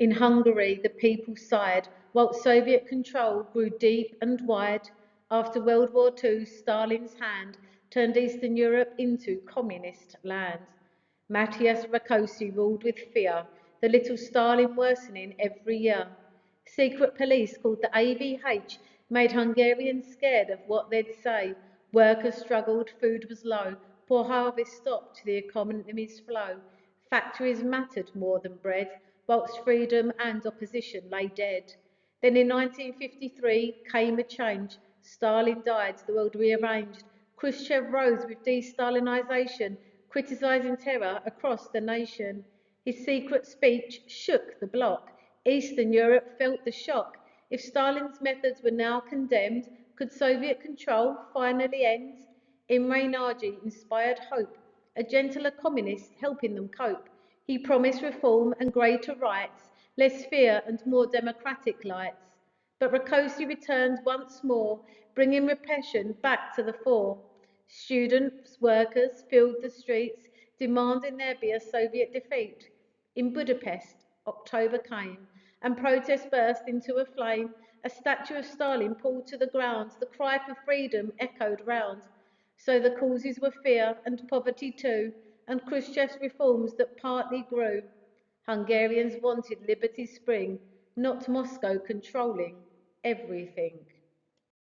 In Hungary, the people sighed, while Soviet control grew deep and wide. After World War II, Stalin's hand turned Eastern Europe into communist land. Matyas Rakosi ruled with fear, the little Stalin worsening every year. Secret police called the AVH made Hungarians scared of what they'd say. Workers struggled, food was low, poor harvest stopped the economy's flow. Factories mattered more than bread, whilst freedom and opposition lay dead. Then in 1953 came a change. Stalin died, the world rearranged. Khrushchev rose with de-Stalinisation, criticising terror across the nation. His secret speech shook the bloc. Eastern Europe felt the shock. If Stalin's methods were now condemned, could Soviet control finally end? Imre Nagy inspired hope, a gentler communist helping them cope. He promised reform and greater rights, less fear and more democratic lights. But Rakosi returned once more, bringing repression back to the fore. Students, workers filled the streets, demanding there be a Soviet defeat. In Budapest, October came, and protest burst into a flame. A statue of Stalin pulled to the ground, the cry for freedom echoed round. So the causes were fear and poverty too, and Khrushchev's reforms that partly grew. Hungarians wanted liberty's spring, not Moscow controlling everything.